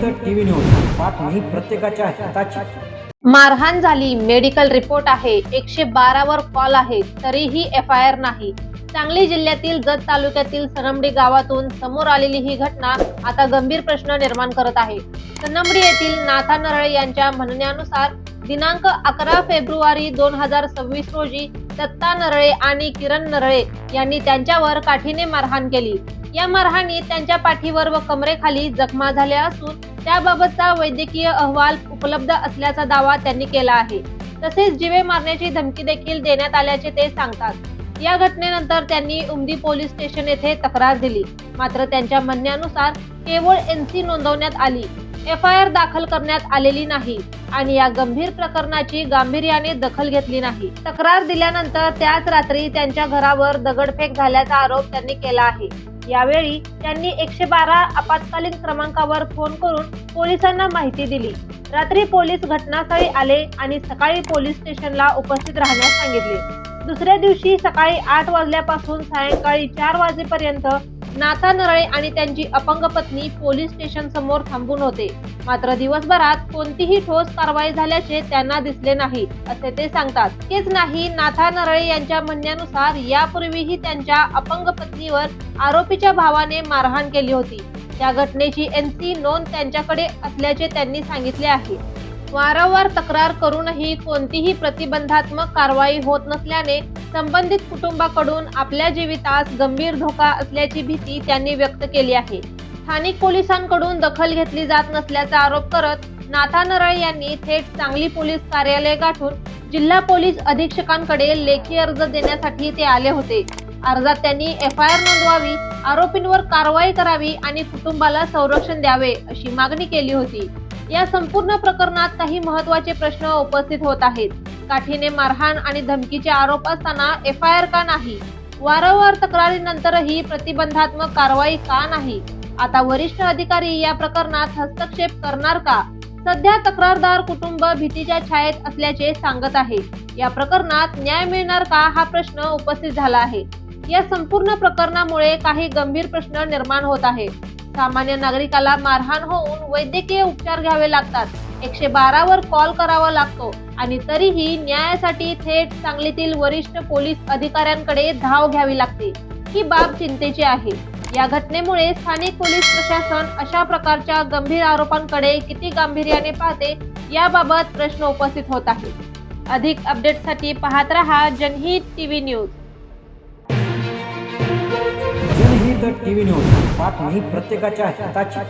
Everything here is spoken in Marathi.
जनहित टीव्ही न्यूज बातमी प्रत्येकाच्या हिताची। मारहाण झाली, मेडिकल रिपोर्ट आहे, 112 वर कॉल आहे, तरीही FIR नाही। सांगली जिल्ह्यातील जत तालुक्यातील सनमडी गावातून समोर आलेली ही घटना आता गंभीर प्रश्न निर्माण करत आहे। सनमडी येथील नाथा नरळे यांच्या म्हणण्यानुसार दिनांक 11 फेब्रुवारी 2026 रोजी दत्ता नरळे आणि किरण नरळे यांनी त्यांच्यावर काठीने मारहाण केली। या मारहाणीत त्यांच्या पाठीवर व कमरेखाली जखमा झाल्या असून त्याबाबतचा वैद्यकीय अहवाल उपलब्ध असल्याचा दावा त्यांनी केला आहे। तसेच जीवे मारण्याची धमकी देखील देण्यात आल्याचे ते सांगतात। या घटनेनंतर त्यांनी उमदी पोलीस स्टेशन येथे तक्रार दिली, मात्र त्यांच्या म्हणण्यानुसार केवळ NC नोंदवण्यात आली, FIR दाखल करण्यात आलेली नाही आणि या गंभीर प्रकरणाची गांभीर्याने दखल घेतली नाही। तक्रार दिल्यानंतर त्याच रात्री त्यांच्या घरावर दगडफेक झाल्याचा आरोप त्यांनी केला आहे। यावेळी त्यांनी 112 आपत्कालीन क्रमांकावर फोन करून पोलिसांना माहिती दिली। रात्री पोलीस घटनास्थळी आले आणि सकाळी पोलीस स्टेशनला उपस्थित राहण्यास सांगितले। दुसऱ्या दिवशी सकाळी 8 वाजल्यापासून सायंकाळी 4 वाजेपर्यंत नाथा नरळे आणि त्यांची अपंग पत्नी पोलीस स्टेशन समोर थांबून होते, मात्र दिवसभरात कोणतीही ठोस कारवाई झाल्याचे त्यांना दिसले नाही असे ते सांगतात। हेच नाही, नाथा नरळे यांच्या म्हणण्यानुसार यापूर्वीही त्यांच्या अपंग पत्नीवर आरोपीच्या भावाने मारहाण केली होती। त्या घटनेची NC नोंद त्यांच्याकडे असल्याचे त्यांनी सांगितले आहे। वारंवार तक्रार करूनही कोणतीही प्रतिबंधात्मक कारवाई होत नसल्याने संबंधित कुटुंबाकडून आपल्या जीवितास गंभीर धोका असल्याची भीती त्यांनी व्यक्त केली आहे। स्थानिक पोलिसांकडून दखल घेतली जात नसल्याचा आरोप करत नाथा नरळे यांनी थेट सांगली पोलीस कार्यालय गाठून जिल्हा पोलीस अधीक्षकांकडे लेखी अर्ज देण्यासाठी ते आले होते। अर्जात त्यांनी FIR नोंदवावी, आरोपींवर कारवाई करावी आणि कुटुंबाला संरक्षण द्यावे अशी मागणी केली होती। या संपूर्ण प्रकरणात काही महत्त्वाचे प्रश्न उपस्थित होत आहेत। काठीने मारहाण आणि धमकीचे आरोप असताना FIR का नाही? वारंवार तक्रारीनंतरही प्रतिबंधात्मक कारवाई का नाही? आता वरिष्ठ अधिकारी या प्रकरणात हस्तक्षेप करणार का? सध्या तक्रारदार कुटुंब भीतीच्या छायेत असल्याचे सांगत आहे। या प्रकरणात न्याय मिळणार का हा प्रश्न उपस्थित झाला आहे। या संपूर्ण प्रकरणामुळे काही गंभीर प्रश्न निर्माण होत आहे। सामान्य नागरिकाला मारहाण होऊन वैद्यकीय उपचार घ्यावे लागतात, 112 वर कॉल करावा लागतो आणि तरीही न्यायासाठी थेट सांगलीतील वरिष्ठ पोलीस अधिकाऱ्यांकडे धाव घ्यावी लागते। ही बाब चिंतेची आहे। या घटनेमुळे स्थानिक पोलीस प्रशासन अशा प्रकारच्या गंभीर आरोपांकडे किती गांभीर्याने पाहते याबाबत प्रश्न उपस्थित होत आहे। अधिक अपडेटसाठी पाहत रहा जनहित टीव्ही न्यूज। जनहित टीव्ही न्यूज बातमी प्रत्येकाच्या हिताची।